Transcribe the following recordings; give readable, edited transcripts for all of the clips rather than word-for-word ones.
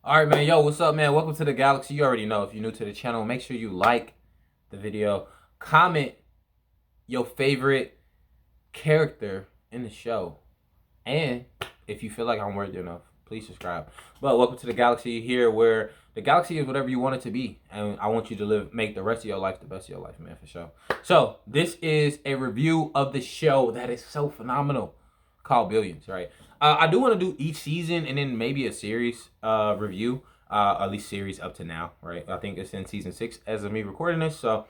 All right, man. Yo, what's up, man? Welcome to the Galaxy. You already know. If you're new to the channel, make sure you like the video, comment your favorite character in the show, and if you feel like I'm worthy enough, please subscribe. But welcome to the Galaxy here, where the Galaxy is whatever you want it to be, and I want you to make the rest of your life the best of your life, man, for sure. So this is a review of the show that is so phenomenal, called Billions, right? I do want to do each season and then maybe a series review, at least series up to now, right? I think it's in season 6 as of me recording this, so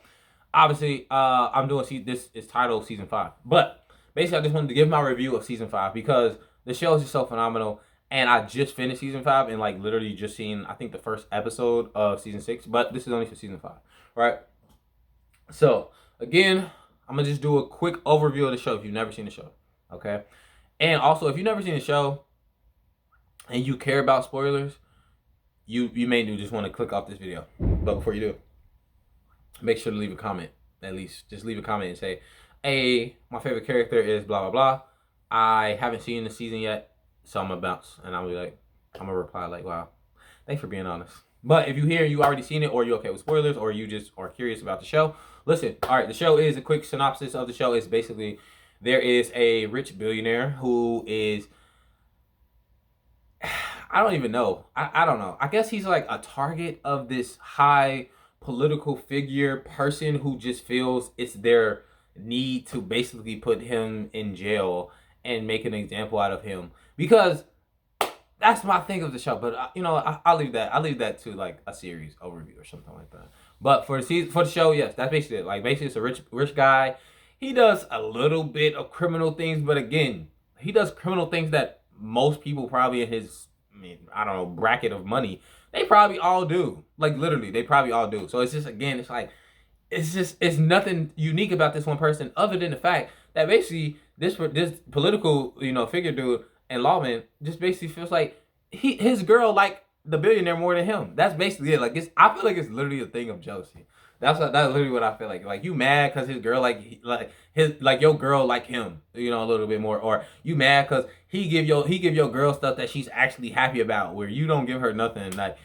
obviously I'm doing this is titled season 5, but basically I just wanted to give my review of season 5 because the show is just so phenomenal, and I just finished season 5 and like literally just seen I think the first episode of season 6, but this is only for season 5, right? So again, I'm gonna just do a quick overview of the show if you've never seen the show, okay? And also, if you've never seen the show and you care about spoilers, you may do just want to click off this video. But before you do, make sure to leave a comment. At least just leave a comment and say, "Hey, my favorite character is blah blah blah. I haven't seen the season yet, so I'm gonna bounce." And I'm gonna reply like, "Wow, thanks for being honest." But if you hear you already seen it, or you're okay with spoilers, or you just are curious about the show, listen. All right, the show is a quick synopsis of the show. Is basically there is a rich billionaire who is I don't even know. I don't know. I guess he's like a target of this high political figure person who just feels it's their need to basically put him in jail and make an example out of him. Because that's my thing of the show. But I'll leave that. I'll leave that to like a series overview or something like that. But for the season, for the show, yes, that's basically it. Like basically, it's a rich guy. He does a little bit of criminal things, but again, he does criminal things that most people probably in his, I mean, I don't know, bracket of money, they probably all do. Like literally, they probably all do. So it's just again, it's like it's nothing unique about this one person other than the fact that basically this political figure dude and lawman just basically feels like his girl like the billionaire more than him. That's basically it. Like I feel like it's literally a thing of jealousy. That's literally what I feel like. Like you mad because his girl like your girl like him, a little bit more, or you mad because he give your girl stuff that she's actually happy about, where you don't give her nothing like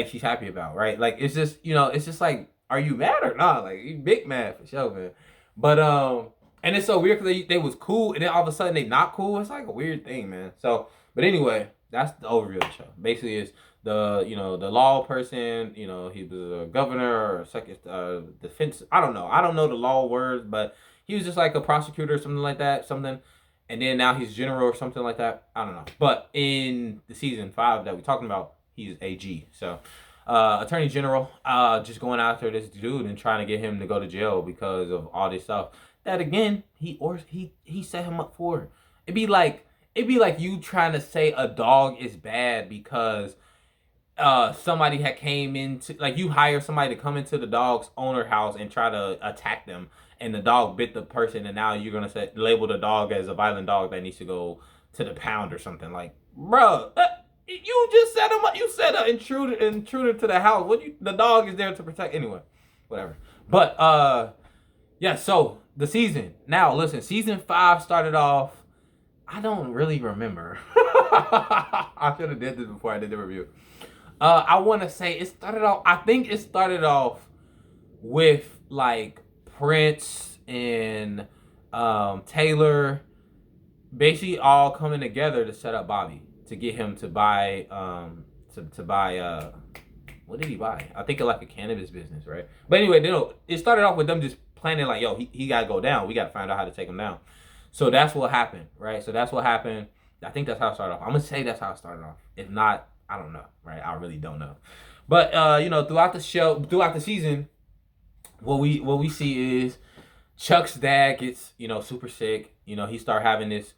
she's happy about, right? Like it's just like, are you mad or not? Like you big mad for sure, man. But and it's so weird because they was cool and then all of a sudden they not cool. It's like a weird thing, man. So, but anyway, that's the overview of the show. Basically, it's the law person. He was a governor or second defense. I don't know. I don't know the law words, but he was just like a prosecutor or something like that. Something. And then now he's general or something like that. I don't know. But in the season 5 that we're talking about, he's AG. So, attorney general, just going after this dude and trying to get him to go to jail because of all this stuff. That again, he set him up for. It'd be like you trying to say a dog is bad because somebody had came into, like, you hire somebody to come into the dog's owner house and try to attack them, and the dog bit the person, and now you're gonna label the dog as a violent dog that needs to go to the pound or something. Like, bro, you just set him up. You set an intruder to the house. The dog is there to protect anyway. Whatever. But yeah. So the season. Now listen. Season 5 started off. I don't really remember. I should have did this before I did the review. I want to say it started off. I think it started off with like Prince and Taylor, basically all coming together to set up Bobby to get him to buy to buy what did he buy? I think like a cannabis business, right? But anyway, it started off with them just planning like, yo, he gotta go down. We gotta find out how to take him down. So that's what happened, right? So that's what happened. I think that's how it started off. I'm gonna say that's how it started off. If not, I don't know, right? I really don't know. But throughout the season, what we see is Chuck's dad gets super sick. He start having this.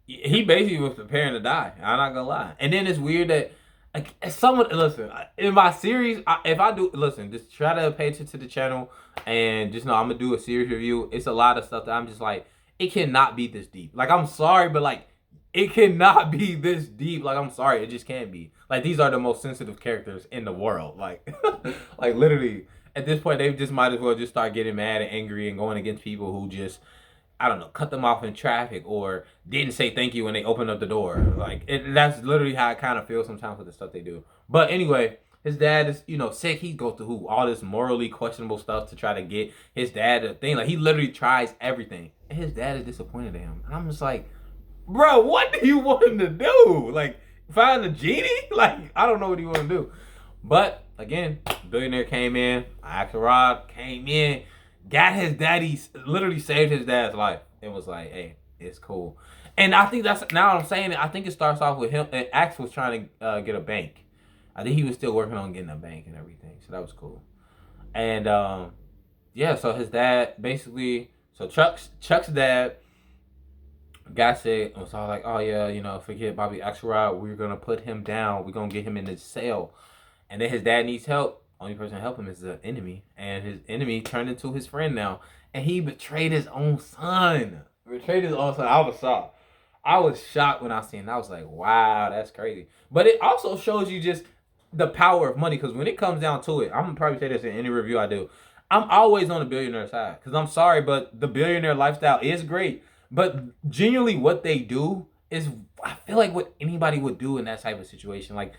He basically was preparing to die. I'm not gonna lie. And then it's weird that like someone listen in my series. If I do listen, just try to pay attention to the channel and just know I'm gonna do a series review. It's a lot of stuff that I'm just like, it cannot be this deep. Like I'm sorry, but like it cannot be this deep. Like I'm sorry, it just can't be. Like these are the most sensitive characters in the world. Like like literally at this point they just might as well just start getting mad and angry and going against people who just I don't know, cut them off in traffic or didn't say thank you when they opened up the door. Like that's literally how I kind of feel sometimes with the stuff they do. But anyway, his dad is, sick. He goes through all this morally questionable stuff to try to get his dad a thing. Like he literally tries everything, and his dad is disappointed in him. And I'm just like, bro, what do you want him to do? Like find a genie? Like I don't know what you want to do. But again, billionaire came in, Axelrod came in, got his daddy, literally saved his dad's life. It was like, hey, it's cool. And I think that's, now I'm saying it, I think it starts off with him, and Axe was trying to get a bank. I think he was still working on getting a bank and everything. So that was cool. And yeah, so his dad basically, so Chuck's dad got sick and was all like, oh yeah, forget Bobby Axelrod. We're going to put him down. We're going to get him in the cell. And then his dad needs help. Only person to help him is the enemy. And his enemy turned into his friend now. And he betrayed his own son. I was shocked. I was shocked when I seen it. I was like, wow, that's crazy. But it also shows you just the power of money. Because when it comes down to it, I'm going to probably say this in any review I do. I'm always on the billionaire side. Because I'm sorry, but the billionaire lifestyle is great. But genuinely what they do is, I feel like what anybody would do in that type of situation. Like,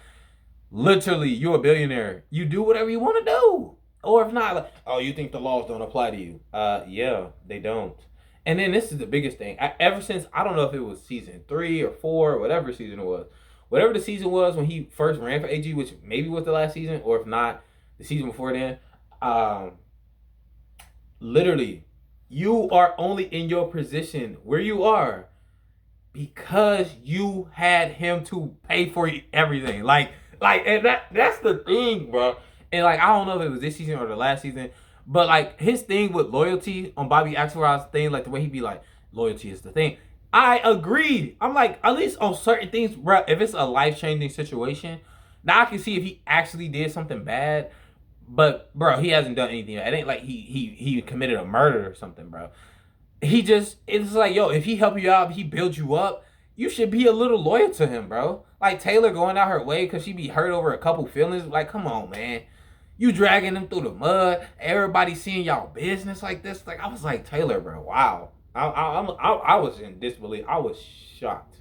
literally, you're a billionaire. You do whatever you want to do. Or if not, like, oh, you think the laws don't apply to you? Yeah, they don't. And then this is the biggest thing. Ever since, I don't know if it was season 3 or 4, or whatever season it was. Whatever the season was when he first ran for AG, which maybe was the last season, or if not, the season before then. Literally, you are only in your position where you are because you had him to pay for everything. And that's the thing, bro. And like, I don't know if it was this season or the last season, but like his thing with loyalty on Bobby Axelrod's thing, like the way he be like, loyalty is the thing. I agree. I'm like, at least on certain things, bro, if it's a life-changing situation, now I can see if he actually did something bad. But bro, he hasn't done anything. It ain't like he committed a murder or something, bro. It's like, yo, if he help you out, if he builds you up, you should be a little loyal to him, bro. Like Taylor going out her way because she be hurt over a couple feelings. Like, come on, man. You dragging them through the mud. Everybody seeing y'all business like this. Like, I was like, Taylor, bro, wow. I was in disbelief. I was shocked.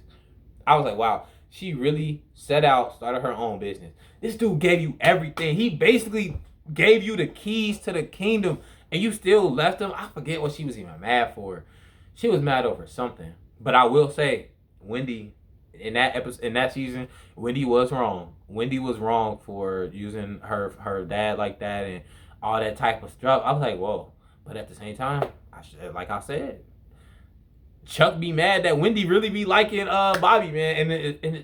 I was like, wow. She really set out, started her own business. This dude gave you everything. He basically gave you the keys to the kingdom, and you still left him. I forget what she was even mad for. She was mad over something. But I will say, Wendy, in that season, Wendy was wrong. Wendy was wrong for using her dad like that and all that type of stuff. I was like, whoa. But at the same time, like I said, Chuck be mad that Wendy really be liking Bobby, man,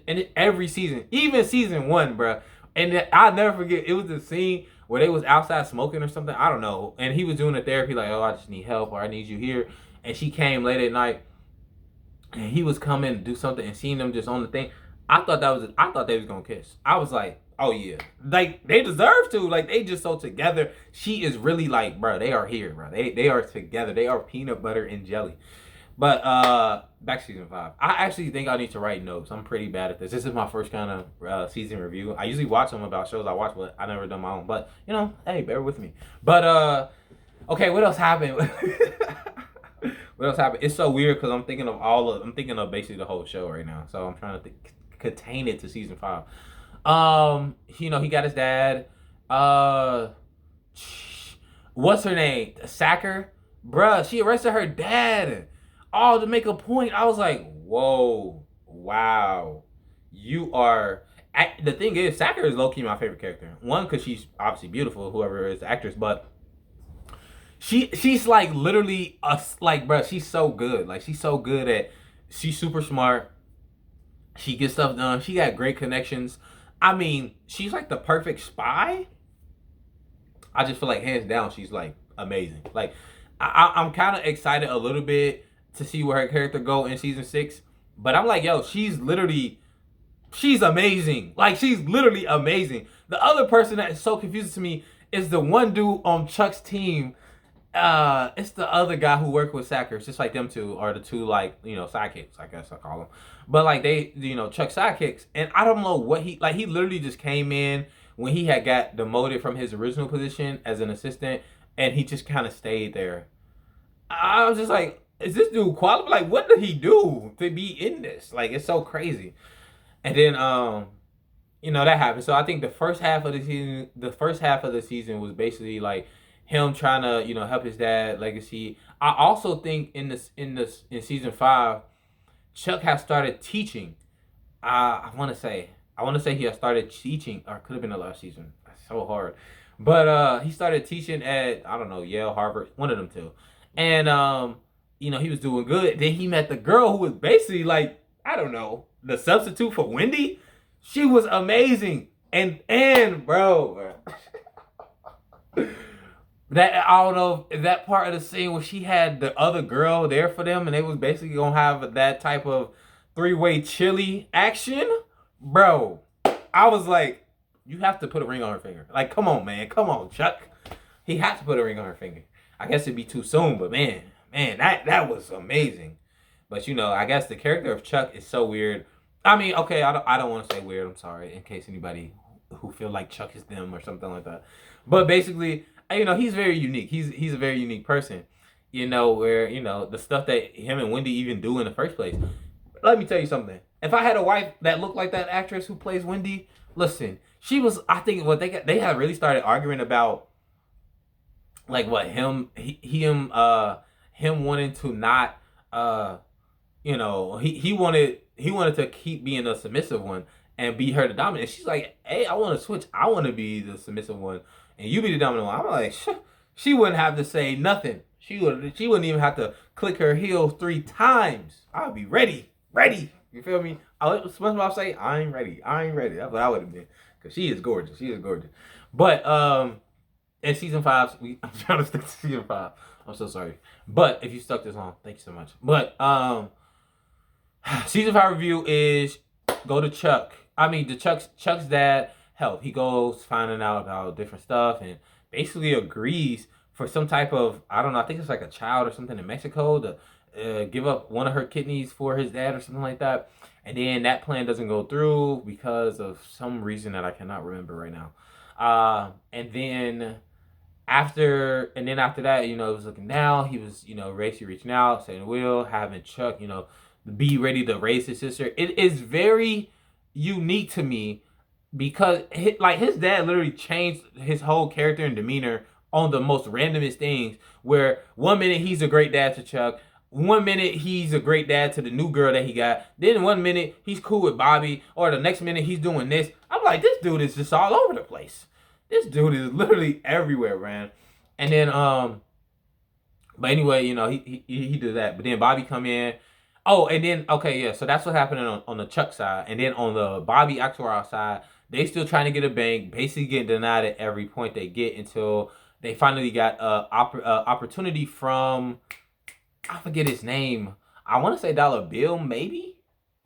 and every season, even season 1, bro. And I'll never forget, it was the scene where they was outside smoking or something. I don't know. And he was doing a therapy like, oh, I just need help, or I need you here. And she came late at night, and he was coming to do something and seeing them just on the thing. I thought they was gonna kiss. I was like, oh yeah, like they deserve to. Like they just so together. She is really like, bro, they are here, bro. They are together. They are peanut butter and jelly. But back to season 5. I actually think I need to write notes. I'm pretty bad at this. This is my first kind of season review. I usually watch them about shows I watch, but I never done my own. But hey, bear with me. But okay, what else happened? What else happened? It's so weird because I'm thinking of basically the whole show right now. So I'm trying to contain it to season 5. He got his dad. What's her name? Sacker, bruh. She arrested her dad. All to make a point. I was like, whoa, wow. You are. The thing is, Sacker is low key my favorite character. One, because she's obviously beautiful, whoever is the actress, but she's like literally bro, she's so good. Like she's so good she's super smart. She gets stuff done. She got great connections. I mean, she's like the perfect spy. I just feel like hands down, she's like amazing. Like I'm kind of excited a little bit to see where her character go in season 6. But I'm like, yo, she's amazing. Like she's literally amazing. The other person that is so confusing to me is the one dude on Chuck's team. It's the other guy who worked with Sacker. It's just like them two are the two, like, sidekicks, I guess I call them. But like they, Chuck's sidekicks. And I don't know what he literally just came in when he had got demoted from his original position as an assistant, and he just kind of stayed there. I was just like, is this dude qualified? Like, what did he do to be in this? Like, it's so crazy. And then, that happened. So I think the first half of the season was basically like him trying to, help his dad legacy. I also think in season 5, Chuck has started teaching. I want to say he has started teaching, or it could have been the last season. That's so hard, but he started teaching at, I don't know, Yale, Harvard, one of them two, and he was doing good. Then he met the girl who was basically like, I don't know, the substitute for Wendy. She was amazing, and bro, that I don't know, that part of the scene where she had the other girl there for them, and they was basically gonna have that type of three-way chili action, bro. I was like, you have to put a ring on her finger. Like, come on, man, come on, Chuck. He had to put a ring on her finger. I guess it'd be too soon, but man, that was amazing. But I guess the character of Chuck is so weird. I mean, okay, I don't want to say weird. I'm sorry, in case anybody who feel like Chuck is them or something like that. But basically, he's very unique. He's a very unique person. Where the stuff that him and Wendy even do in the first place. Let me tell you something. If I had a wife that looked like that actress who plays Wendy, listen, she was. I think what they had really started arguing about, like what him wanting to not he wanted to keep being the submissive one and be her the dominant. And she's like, hey, I want to switch. I want to be the submissive one and you be the dominant one. I'm like, she wouldn't have to say nothing. She wouldn't even have to click her heels 3 times. I would be ready. You feel me? SpongeBob say, I ain't ready. That's what I would have been. Because she is gorgeous. But in season 5, I'm trying to stick to season 5. I'm so sorry. But if you stuck this long, thank you so much. But season 5 review is go to Chuck. I mean, Chuck's dad help. He goes finding out about different stuff and basically agrees for some type of, I don't know, I think it's like a child or something in Mexico to give up one of her kidneys for his dad or something like that. And then that plan doesn't go through because of some reason that I cannot remember right now. And then after that, it was looking down. He was, Racy reaching out, saying will, having Chuck, be ready to raise his sister. It is very unique to me because his dad literally changed his whole character and demeanor on the most randomest things, where 1 minute he's a great dad to Chuck, 1 minute he's a great dad to the new girl that he got, then 1 minute he's cool with Bobby, or the next minute he's doing this. I'm like, this dude is just all over the place. This dude is literally everywhere, man. And then but anyway, he did that. But then Bobby come in. Oh, and then okay, yeah. So that's what happened on the Chuck side, and then on the Bobby Axelrod side, they still trying to get a bank, basically getting denied at every point they get until they finally got opportunity from, I forget his name. I want to say Dollar Bill, maybe,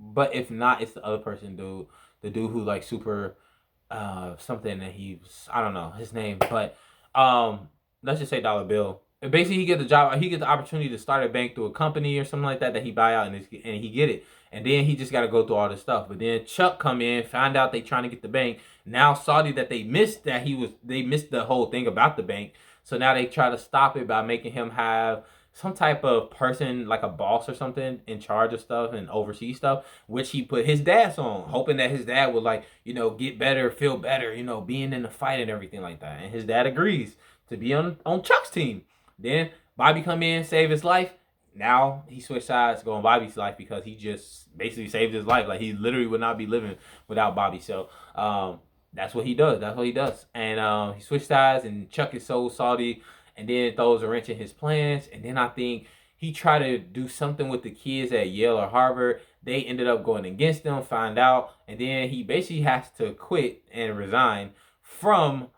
but if not, it's the other person, dude. The dude who like super something that I don't know his name, but let's just say Dollar Bill. And basically, he gets the job. He gets the opportunity to start a bank through a company or something like that he buy out, and he get it. And then he just got to go through all this stuff. But then Chuck come in, find out they trying to get the bank. Now salty that they missed the whole thing about the bank. So now they try to stop it by making him have some type of person, like a boss or something, in charge of stuff and oversee stuff, which he put his dad on, hoping that his dad would get better, feel better, being in the fight and everything like that. And his dad agrees to be on Chuck's team. Then Bobby come in, save his life. Now he switched sides, go on Bobby's life because he just basically saved his life. Like, he literally would not be living without Bobby. So that's what he does. And he switched sides, and Chuck is so salty, and then throws a wrench in his plans. And then I think he tried to do something with the kids at Yale or Harvard. They ended up going against them, find out, and then he basically has to quit and resign from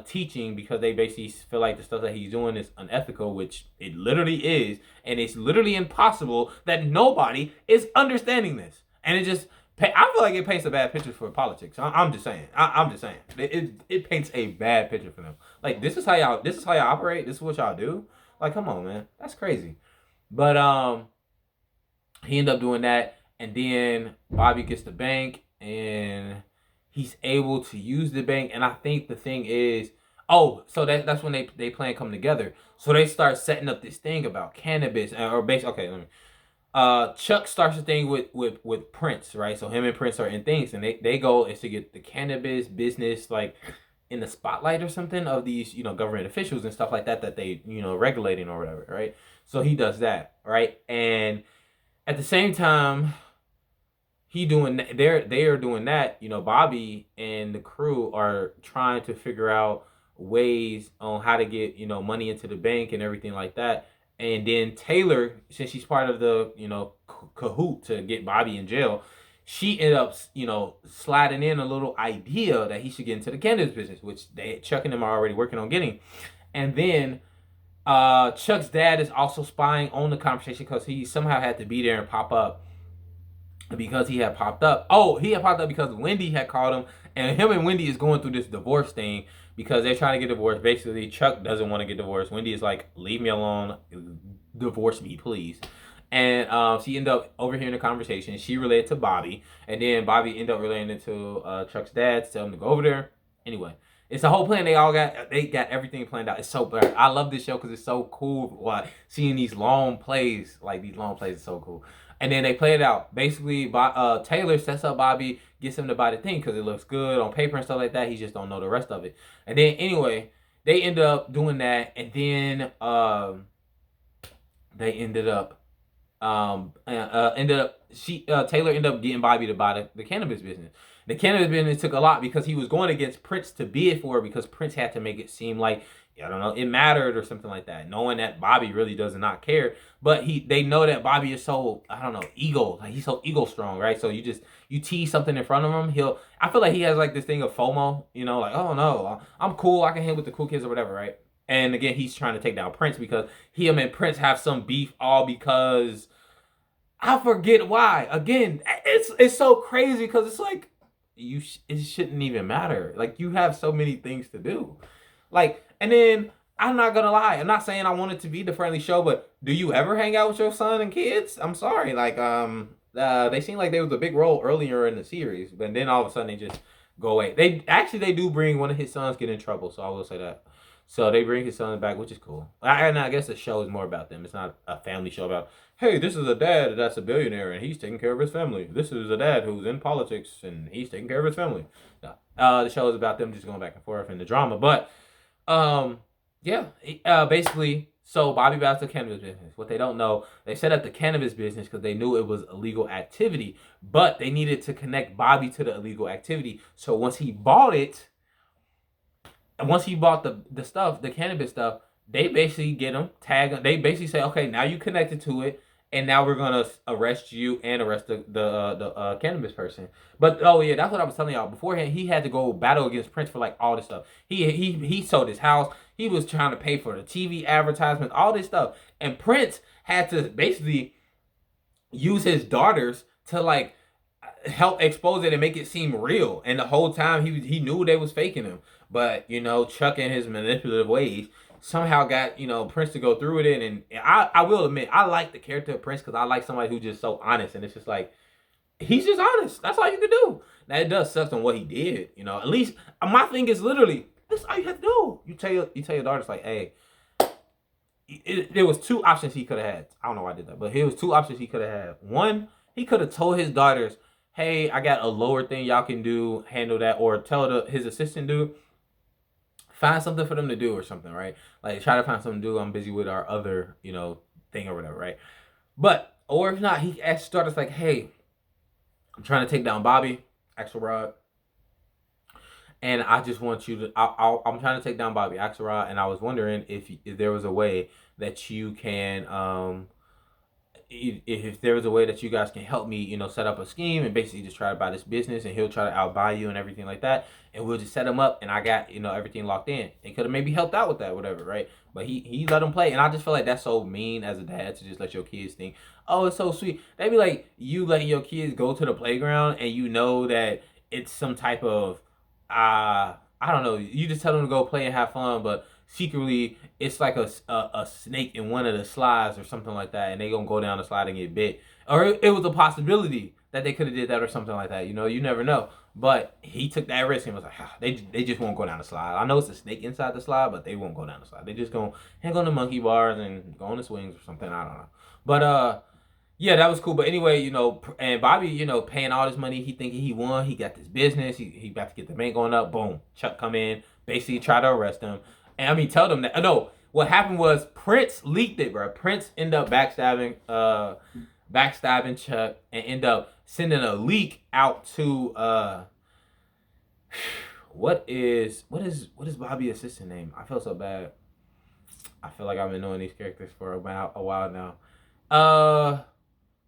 teaching because they basically feel like the stuff that he's doing is unethical, which it literally is, and it's literally impossible that nobody is understanding this. And it just, I feel like it paints a bad picture for politics. I'm just saying. I'm just saying. It paints a bad picture for them. Like, this is how y'all operate. This is what y'all do. Like, come on, man. That's crazy. But he ended up doing that, and then Bobby gets the bank, and he's able to use the bank. And I think the thing is, Oh, so that's when they plan come together. So they start setting up this thing about cannabis or base. Okay, let me. Chuck starts a thing with Prince, right? So him and Prince are in things, and they go is to get the cannabis business like in the spotlight or something of these government officials and stuff like that that they regulating or whatever, right? So he does that, right? And at the same time they are doing that, Bobby and the crew are trying to figure out ways on how to get money into the bank and everything like that. And then Taylor, since she's part of the cahoot to get Bobby in jail, she ended up sliding in a little idea that he should get into the cannabis business, which Chuck and them are already working on getting. And then Chuck's dad is also spying on the conversation because he somehow had to be there and pop up because he had popped up. Oh, he had popped up because Wendy had called him, and him and Wendy is going through this divorce thing because they're trying to get divorced. Basically, Chuck doesn't want to get divorced. Wendy is like, "Leave me alone, divorce me, please." And she ended up overhearing the conversation. She relayed to Bobby, and then Bobby ended up relaying it to Chuck's dad to tell him to go over there. Anyway, it's a whole plan. They got everything planned out. It's so bad. I love this show because it's so cool. Like seeing these long plays, is so cool. And then they play it out. Basically, Taylor sets up Bobby, gets him to buy the thing because it looks good on paper and stuff like that. He just don't know the rest of it. And then anyway, they end up doing that, and then they ended up Taylor ended up getting Bobby to buy the cannabis business. The cannabis business took a lot because he was going against Prince to bid for it because Prince had to make it seem like I don't know it mattered or something like that, knowing that Bobby really does not care. But they know that Bobby is so I don't know ego, like he's so ego strong, right? So you tease something in front of him, I feel like he has like this thing of FOMO, like oh no, I'm cool, I can hang with the cool kids or whatever, right? And again, he's trying to take down Prince because him and Prince have some beef, all because I forget why. Again, it's so crazy because it's like it shouldn't even matter. Like you have so many things to do. Like, and then I'm not gonna lie. I'm not saying I want it to be the friendly show, but do you ever hang out with your son and kids? I'm sorry. Like, they seem like they was a big role earlier in the series, but then all of a sudden they just go away. They do bring one of his sons get in trouble, so I will say that. So they bring his son back, which is cool. And I guess the show is more about them. It's not a family show about, hey, this is a dad that's a billionaire and he's taking care of his family. This is a dad who's in politics and he's taking care of his family. No. The show is about them just going back and forth in the drama. But yeah, basically, so Bobby buys the cannabis business. What they don't know, they set up the cannabis business because they knew it was illegal activity, but they needed to connect Bobby to the illegal activity. So once he bought it, and once he bought the stuff, the cannabis stuff, they basically get him, tag him. They basically say, okay, now you connected to it, and now we're gonna arrest you and arrest the cannabis person. But oh yeah, that's what I was telling y'all beforehand. He had to go battle against Prince for like all this stuff. He sold his house. He was trying to pay for the TV advertisements, all this stuff, and Prince had to basically use his daughters to like help expose it and make it seem real. And the whole time he knew they was faking him. But Chuck and his manipulative ways somehow got Prince to go through with it. And I will admit I like the character of Prince because I like somebody who's just so honest. And it's just like he's just honest. That's all you can do. Now it does suck on what he did. At least my thing is literally this is all you have to do. You tell your daughters like, hey. There was two options he could have had. I don't know why I did that, but here was two options he could have had. One, he could have told his daughters, hey, I got a lower thing y'all can do, handle that, or tell his assistant dude, find something for them to do or something, right? Like try to find something to do. I'm busy with our other, thing or whatever, right? But or if not, he asked daughters like, hey, I'm trying to take down Bobby, Axelrod, and I just want you to. I'm trying to take down Bobby Axelrod, and I was wondering if there was a way that you can if there was a way that you guys can help me, set up a scheme and basically just try to buy this business, and he'll try to outbuy you and everything like that, and we'll just set him up, and I got everything locked in. He could have maybe helped out with that, whatever, right? But he let him play, and I just feel like that's so mean as a dad to just let your kids think, oh, it's so sweet. They'd be like you letting your kids go to the playground, and that it's some type of I don't know. You just tell them to go play and have fun, but secretly it's like a snake in one of the slides or something like that, and they gonna go down the slide and get bit. Or it was a possibility that they could have did that or something like that. You never know. But he took that risk and was like, they just won't go down the slide. I know it's a snake inside the slide, but they won't go down the slide. They just gonna hang on the monkey bars and go on the swings or something. I don't know. But yeah, that was cool. But anyway, and Bobby, paying all this money, he thinking he won. He got this business. He about to get the bank going up. Boom. Chuck come in, basically try to arrest him. And I mean, tell them that. No, what happened was Prince leaked it, bro. Prince ended up backstabbing Chuck and end up sending a leak out to what is Bobby's assistant name? I feel so bad. I feel like I've been knowing these characters for about a while now.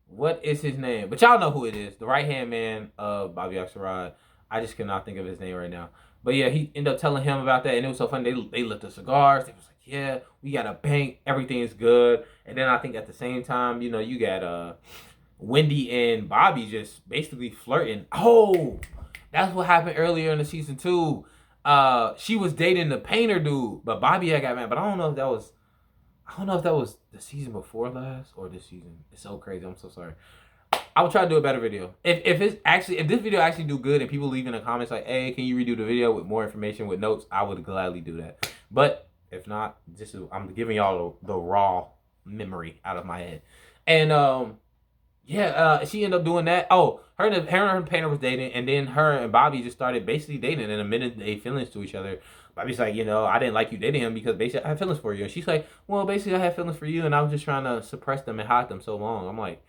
What is his name? But y'all know who it is. The right hand man of Bobby Axelrod. I just cannot think of his name right now. But yeah, he ended up telling him about that, and it was so funny. They lit the cigars. They was like, yeah, we got a bank. Everything is good. And then I think at the same time, you got Wendy and Bobby just basically flirting. Oh, that's what happened earlier in the season 2. She was dating the painter dude, but Bobby had got mad. But I don't know if that was the season before last or this season. It's so crazy. I'm so sorry. I will try to do a better video. If this video actually do good and people leave in the comments like, hey, can you redo the video with more information with notes? I would gladly do that. But if not, I'm giving y'all the raw memory out of my head. And she ended up doing that. Oh, her and her painter was dating, and then her and Bobby just started basically dating. And the minute they feelings to each other, Bobby's like, I didn't like you dating him because basically I had feelings for you. And she's like, well, basically I had feelings for you, and I was just trying to suppress them and hide them so long. I'm like,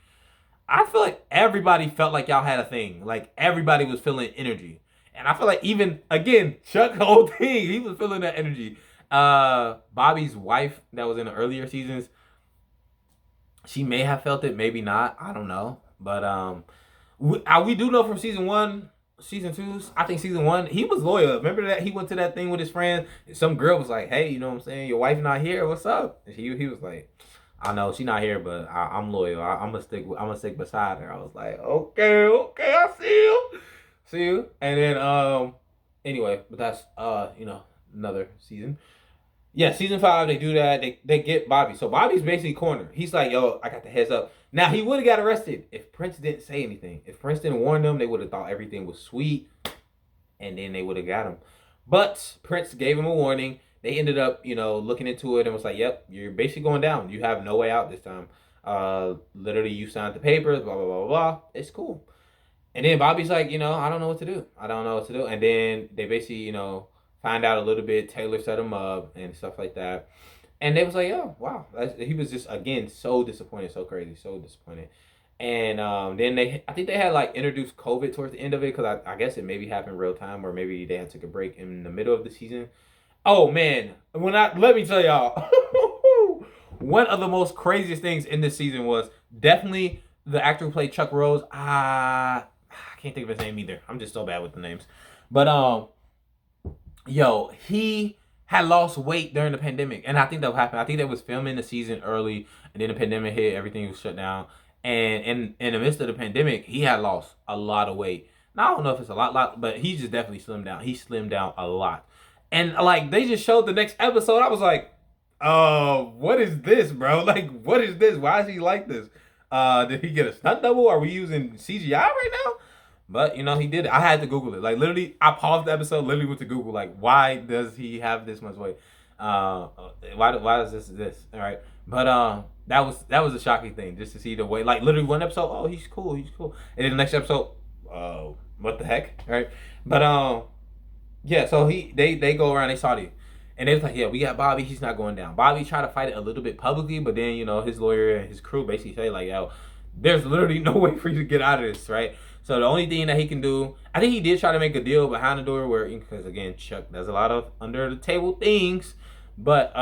I feel like everybody felt like y'all had a thing. Like everybody was feeling energy. And I feel like even, again, Chuck whole thing, he was feeling that energy. Bobby's wife that was in the earlier seasons, she may have felt it, maybe not. I don't know. But we do know from season 1, season 2, I think season 1, he was loyal. Remember that he went to that thing with his friend? Some girl was like, hey, you know what I'm saying? Your wife not here. What's up? And he was like, I know she's not here, but I'm loyal. I'm gonna stick beside her. I was like, okay, I see you. And then anyway, but that's another season. Yeah, season 5 they do that. They get Bobby. So Bobby's basically cornered. He's like, yo, I got the heads up. Now he would have got arrested if Prince didn't say anything. If Prince didn't warn them, they would have thought everything was sweet, and then they would have got him. But Prince gave him a warning. They ended up, looking into it and was like, yep, you're basically going down. You have no way out this time. Literally, you signed the papers, blah, blah, blah, blah. It's cool. And then Bobby's like, I don't know what to do. And then they basically, find out a little bit. Taylor set him up and stuff like that. And they was like, oh, wow. He was just, again, so disappointed, so crazy, so disappointed. And then I think they had like introduced COVID towards the end of it because I guess it maybe happened real time or maybe they had took a break in the middle of the season. Oh man, let me tell y'all, one of the most craziest things in this season was definitely the actor who played Chuck Rose. I can't think of his name either. I'm just so bad with the names. But he had lost weight during the pandemic, and I think that happened. I think they was filming the season early, and then the pandemic hit. Everything was shut down, and in the midst of the pandemic, he had lost a lot of weight. Now I don't know if it's a lot, but he just definitely slimmed down. He slimmed down a lot. And like they just showed the next episode, I was like, what is this, bro? Like, what is this? Why is he like this? Did he get a stunt double? Are we using CGI right now? But he did it. I had to Google it. Like literally, I paused the episode, literally went to Google, like, why does he have this much weight? Why is this? All right. But that was a shocking thing just to see the weight. Like literally one episode, oh, he's cool. And then the next episode, what the heck? All right. But yeah, so they go around, they saw it. And they was like, yeah, we got Bobby, he's not going down. Bobby tried to fight it a little bit publicly, but then, his lawyer and his crew basically say, like, yo, there's literally no way for you to get out of this, right? So the only thing that he can do, I think he did try to make a deal behind the door where, because again, Chuck does a lot of under the table things, but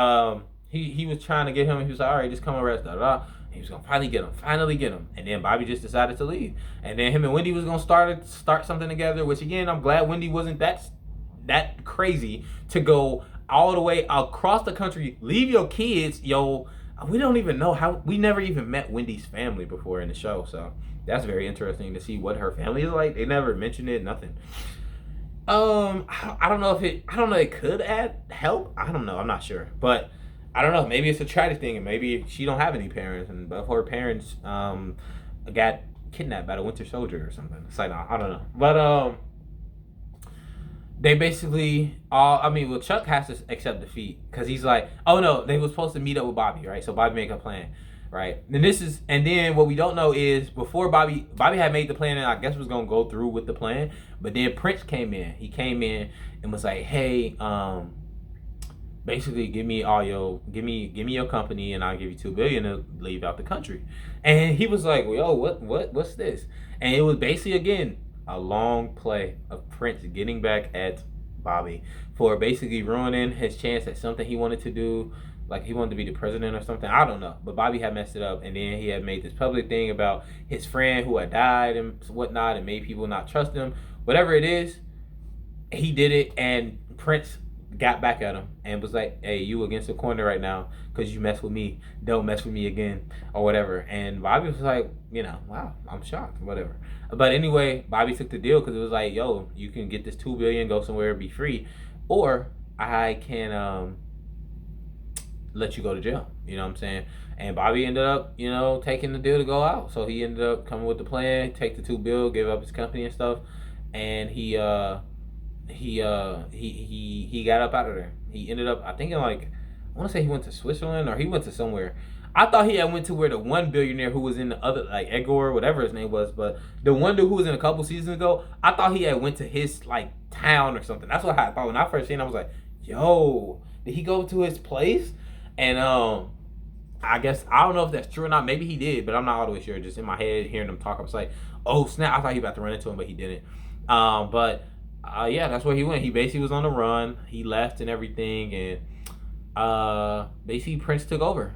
he was trying to get him, and he was like, all right, just come arrest, da da. He was gonna finally get him, and then Bobby just decided to leave, and then him and Wendy was gonna start something together. Which again, I'm glad Wendy wasn't that crazy to go all the way across the country, leave your kids, yo. We don't even know how. We never even met Wendy's family before in the show, so that's very interesting to see what her family is like. They never mentioned it, nothing. I don't know if it could add help. I don't know. I'm not sure, but I don't know. Maybe it's a tragic thing, and maybe she don't have any parents, and both her parents got kidnapped by the Winter Soldier or something. It's like I don't know, but they basically all. I mean, well, Chuck has to accept defeat because he's like, oh no, they were supposed to meet up with Bobby, right? So Bobby make a plan, right? And this is, and then what we don't know is before Bobby had made the plan and I guess was gonna go through with the plan, but then Prince came in. He came in and was like, hey, basically give me your company and I'll give you 2 billion to leave out the country. And he was like, well, yo, what's this? And it was basically again a long play of Prince getting back at Bobby for basically ruining his chance at something he wanted to do. Like he wanted to be the president or something. I don't know. But Bobby had messed it up and then he had made this public thing about his friend who had died and whatnot and made people not trust him. Whatever it is, he did it and Prince got back at him and was like, hey, you against the corner right now because you mess with me. Don't mess with me again or whatever. And Bobby was like, wow, I'm shocked, whatever. But anyway, Bobby took the deal because it was like, yo, you can get this 2 billion, go somewhere, be free, or I can let you go to jail. You know what I'm saying? And Bobby ended up, taking the deal to go out. So he ended up coming with the plan, take the 2 bill, give up his company and stuff, and he got up out of there. He ended up, I think, in like, I want to say he went to Switzerland or he went to somewhere. I thought he had went to where the one billionaire who was in the other, like Edgar, whatever his name was, but the one dude who was in a couple seasons ago, I thought he had went to his like town or something. That's what I thought when I first seen him. I was like, yo, did he go to his place? And I guess I don't know if that's true or not. Maybe he did, but I'm not all the way sure. Just in my head, hearing them talk, I was like, oh snap! I thought he was about to run into him, but he didn't. But yeah, that's where he went. He basically was on the run. He left and everything, and basically Prince took over.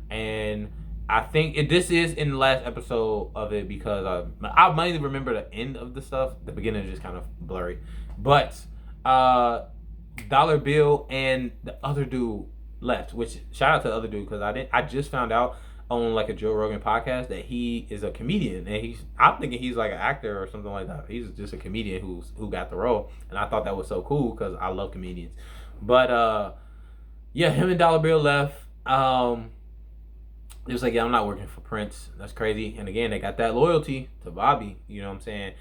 And I think this is in the last episode of it because I mainly remember the end of the stuff. The beginning is just kind of blurry, but Dollar Bill and the other dude left. Which shout out to the other dude because I just found out on like a Joe Rogan podcast that he is a comedian and I'm thinking he's like an actor or something like that. He's just a comedian who got the role, and I thought that was so cool because I love comedians. But yeah, him and Dollar Bill left. It was like, yeah, I'm not working for Prince. That's crazy. And again, they got that loyalty to Bobby. You know what I'm saying?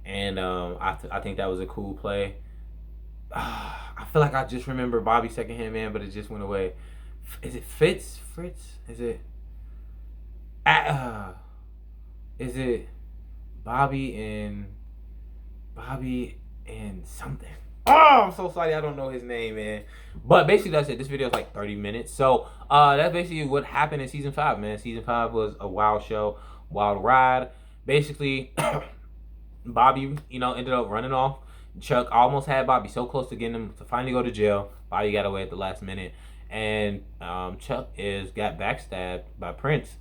And I think that was a cool play. I feel like I just remember Bobby secondhand man, but it just went away. Is it Fritz? Is it? Is it Bobby and something? Oh, I'm so sorry, I don't know his name, man. But basically, that's it. This video is like 30 minutes. So that's basically what happened in season 5, man. Season 5 was a wild show, wild ride. Basically, Bobby, ended up running off. Chuck almost had Bobby so close to getting him to finally go to jail. Bobby got away at the last minute, and Chuck got backstabbed by Prince.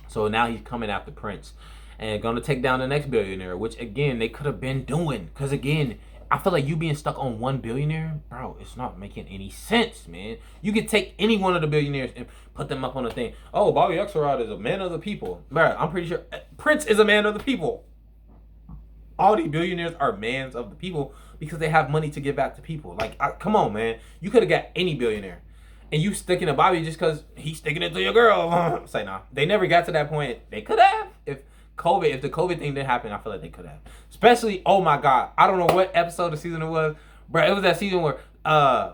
So now he's coming after Prince and gonna take down the next billionaire, which again they could have been doing. Cause again, I feel like you being stuck on one billionaire, bro, it's not making any sense, man. You could take any one of the billionaires and put them up on a thing. Oh, Bobby Axelrod is a man of the people, bro. I'm pretty sure Prince is a man of the people. All these billionaires are mans of the people because they have money to give back to people. Like, come on, man. You could have got any billionaire. And you sticking to Bobby just because he's sticking it to your girl. Say nah. They never got to that point. They could have. If the COVID thing didn't happen, I feel like they could have. Especially, oh my God. I don't know what episode of season it was. Bro, it was that season where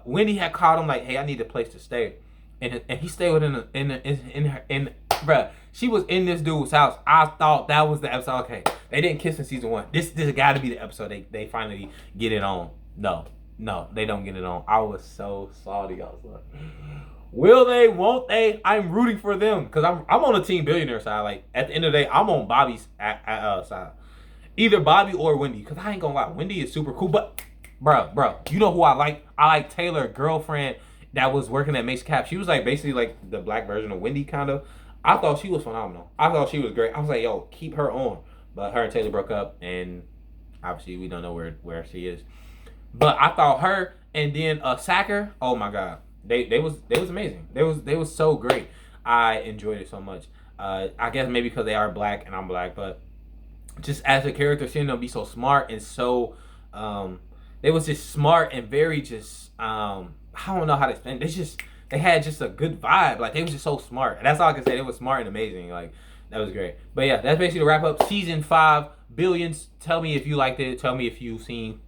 Wendy had called him like, hey, I need a place to stay. And he stayed with in bruh, she was in this dude's house. I thought that was the episode. Okay, they didn't kiss in season 1. This got to be the episode they finally get it on. No, they don't get it on. I was so salty. I was like, will they? Won't they? I'm rooting for them because I'm on the team billionaire side. Like at the end of the day, I'm on Bobby's side. Either Bobby or Wendy. Because I ain't gonna lie, Wendy is super cool. But bro, you know who I like? I like Taylor, girlfriend that was working at Mace Cap. She was like basically like the black version of Wendy, kind of. I thought she was phenomenal. I thought she was great. I was like, yo, keep her on. But her and Taylor broke up, and obviously we don't know where she is. But I thought her and then Sacker, oh my God, they was amazing. They was so great. I enjoyed it so much. I guess maybe because they are black and I'm black, but just as a character, seeing them be so smart and so they was just smart and very just I don't know how to explain. They had just a good vibe. Like they was just so smart. And that's all I can say. They was smart and amazing. Like that was great. But yeah, that's basically the wrap up season 5 billions. Tell me if you liked it. Tell me if you've seen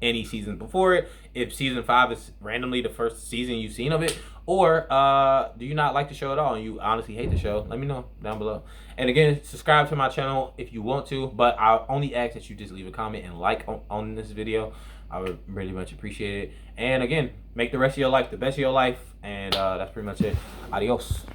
any season before it, if season 5 is randomly the first season you've seen of it, or do you not like the show at all and you honestly hate the show, let me know down below. And again, subscribe to my channel if you want to, but I only ask that you just leave a comment and like on this video. I would really much appreciate it. And again, make the rest of your life the best of your life. And that's pretty much it. Adios.